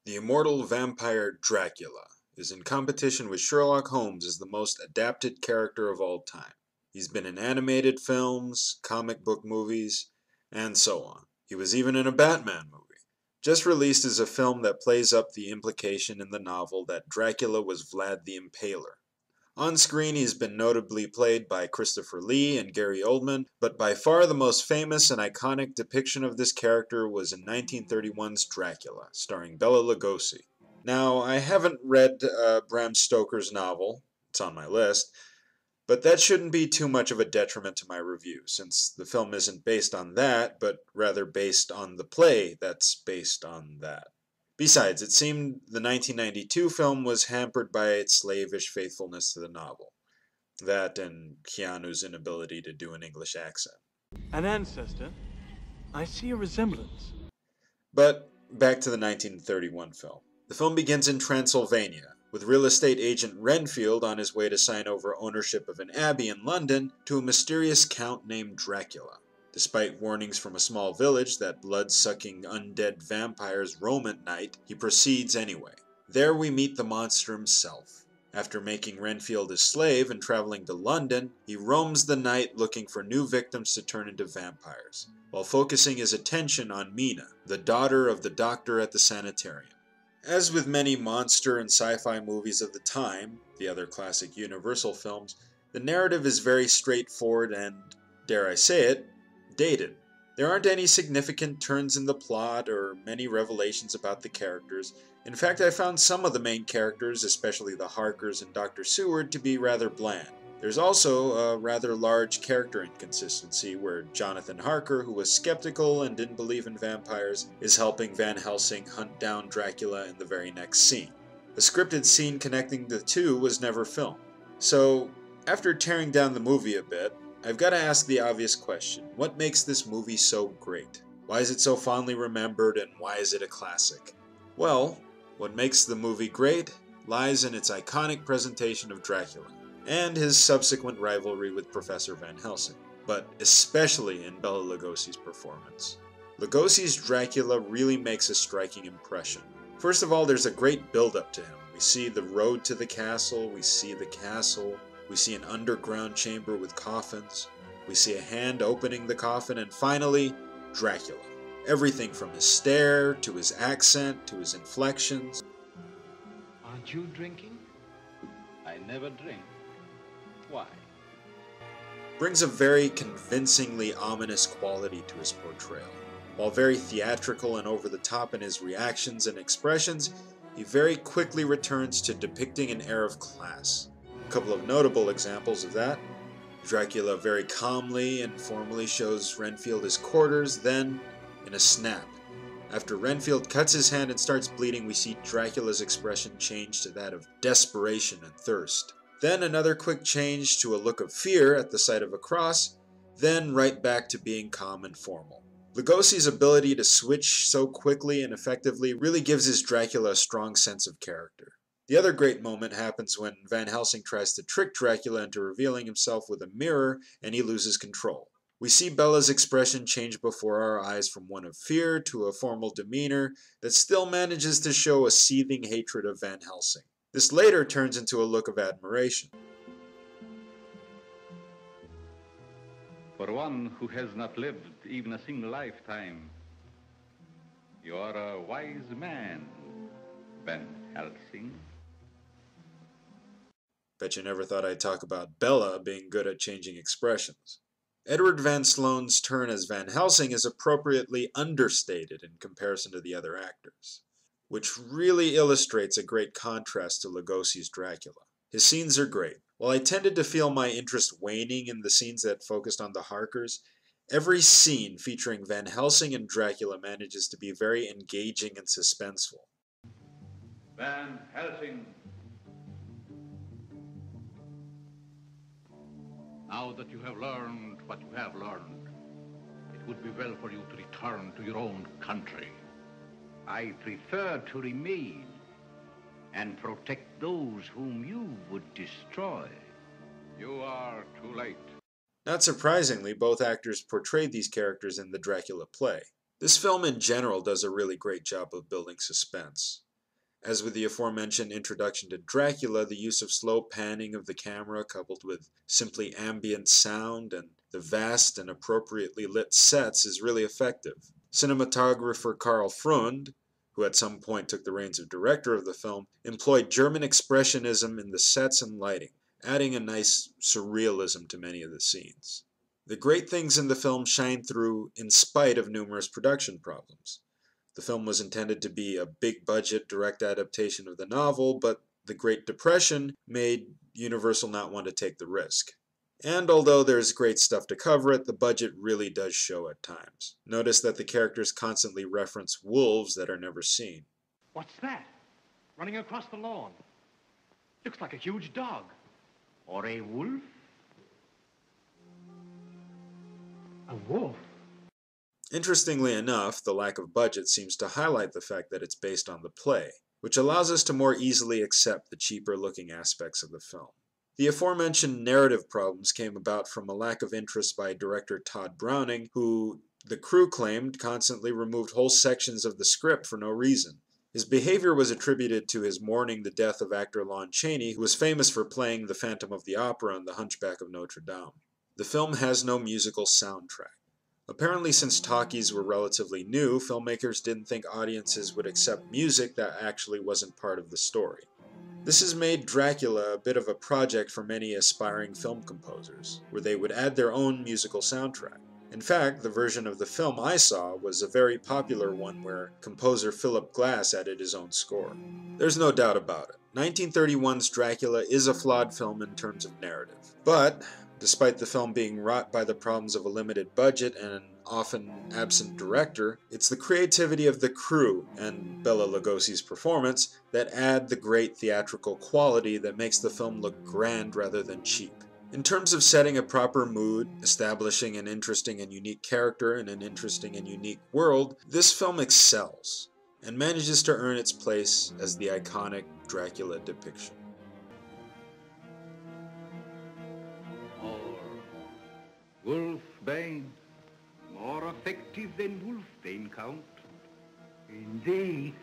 The immortal vampire Dracula is in competition with Sherlock Holmes as the most adapted character of all time. He's been in animated films, comic book movies, and so on. He was even in a Batman movie. Just released is a film that plays up the implication in the novel that Dracula was Vlad the Impaler. On screen, he's been notably played by Christopher Lee and Gary Oldman, but by far the most famous and iconic depiction of this character was in 1931's Dracula, starring Bela Lugosi. Now, I haven't read Bram Stoker's novel, it's on my list, but that shouldn't be too much of a detriment to my review, since the film isn't based on that, but rather based on the play that's based on that. Besides, it seemed the 1992 film was hampered by its slavish faithfulness to the novel. That and Keanu's inability to do an English accent. An ancestor? I see a resemblance. But back to the 1931 film. The film begins in Transylvania, with real estate agent Renfield on his way to sign over ownership of an abbey in London to a mysterious count named Dracula. Despite warnings from a small village that blood-sucking undead vampires roam at night, he proceeds anyway. There we meet the monster himself. After making Renfield his slave and traveling to London, he roams the night looking for new victims to turn into vampires, while focusing his attention on Mina, the daughter of the doctor at the sanitarium. As with many monster and sci-fi movies of the time, the other classic Universal films, the narrative is very straightforward and, dare I say it, dated. There aren't any significant turns in the plot or many revelations about the characters. In fact, I found some of the main characters, especially the Harkers and Dr. Seward, to be rather bland. There's also a rather large character inconsistency where Jonathan Harker, who was skeptical and didn't believe in vampires, is helping Van Helsing hunt down Dracula in the very next scene. A scripted scene connecting the two was never filmed. So, after tearing down the movie a bit, I've got to ask the obvious question. What makes this movie so great? Why is it so fondly remembered, and why is it a classic? Well, what makes the movie great lies in its iconic presentation of Dracula, and his subsequent rivalry with Professor Van Helsing, but especially in Bela Lugosi's performance. Lugosi's Dracula really makes a striking impression. First of all, there's a great build-up to him. We see the road to the castle, we see the castle, we see an underground chamber with coffins, we see a hand opening the coffin, and finally, Dracula. Everything from his stare, to his accent, to his inflections. Aren't you drinking? I never drink. Why? Brings a very convincingly ominous quality to his portrayal. While very theatrical and over the top in his reactions and expressions, he very quickly returns to depicting an air of class. A couple of notable examples of that. Dracula very calmly and formally shows Renfield his quarters, then, in a snap, after Renfield cuts his hand and starts bleeding, we see Dracula's expression change to that of desperation and thirst. Then another quick change to a look of fear at the sight of a cross, then right back to being calm and formal. Lugosi's ability to switch so quickly and effectively really gives his Dracula a strong sense of character. The other great moment happens when Van Helsing tries to trick Dracula into revealing himself with a mirror and he loses control. We see Bela's expression change before our eyes from one of fear to a formal demeanor that still manages to show a seething hatred of Van Helsing. This later turns into a look of admiration. For one who has not lived even a single lifetime, you are a wise man, Van Helsing. Bet you never thought I'd talk about Bela being good at changing expressions. Edward Van Sloan's turn as Van Helsing is appropriately understated in comparison to the other actors, which really illustrates a great contrast to Lugosi's Dracula. His scenes are great. While I tended to feel my interest waning in the scenes that focused on the Harkers, every scene featuring Van Helsing and Dracula manages to be very engaging and suspenseful. Van Helsing. Now that you have learned what you have learned, it would be well for you to return to your own country. I prefer to remain and protect those whom you would destroy. You are too late. Not surprisingly, both actors portrayed these characters in the Dracula play. This film in general does a really great job of building suspense. As with the aforementioned introduction to Dracula, the use of slow panning of the camera coupled with simply ambient sound and the vast and appropriately lit sets is really effective. Cinematographer Karl Freund, who at some point took the reins of director of the film, employed German expressionism in the sets and lighting, adding a nice surrealism to many of the scenes. The great things in the film shine through in spite of numerous production problems. The film was intended to be a big-budget direct adaptation of the novel, but the Great Depression made Universal not want to take the risk. And although there's great stuff to cover it, the budget really does show at times. Notice that the characters constantly reference wolves that are never seen. What's that? Running across the lawn. Looks like a huge dog. Or a wolf? A wolf? Interestingly enough, the lack of budget seems to highlight the fact that it's based on the play, which allows us to more easily accept the cheaper-looking aspects of the film. The aforementioned narrative problems came about from a lack of interest by director Todd Browning, who, the crew claimed, constantly removed whole sections of the script for no reason. His behavior was attributed to his mourning the death of actor Lon Chaney, who was famous for playing the Phantom of the Opera in The Hunchback of Notre Dame. The film has no musical soundtrack. Apparently, since talkies were relatively new, filmmakers didn't think audiences would accept music that actually wasn't part of the story. This has made Dracula a bit of a project for many aspiring film composers, where they would add their own musical soundtrack. In fact, the version of the film I saw was a very popular one where composer Philip Glass added his own score. There's no doubt about it. 1931's Dracula is a flawed film in terms of narrative. But, despite the film being wrought by the problems of a limited budget and an often absent director, it's the creativity of the crew and Bela Lugosi's performance that add the great theatrical quality that makes the film look grand rather than cheap. In terms of setting a proper mood, establishing an interesting and unique character in an interesting and unique world, this film excels and manages to earn its place as the iconic Dracula depiction. Wolfbane. More effective than Wolfbane, Count. Indeed.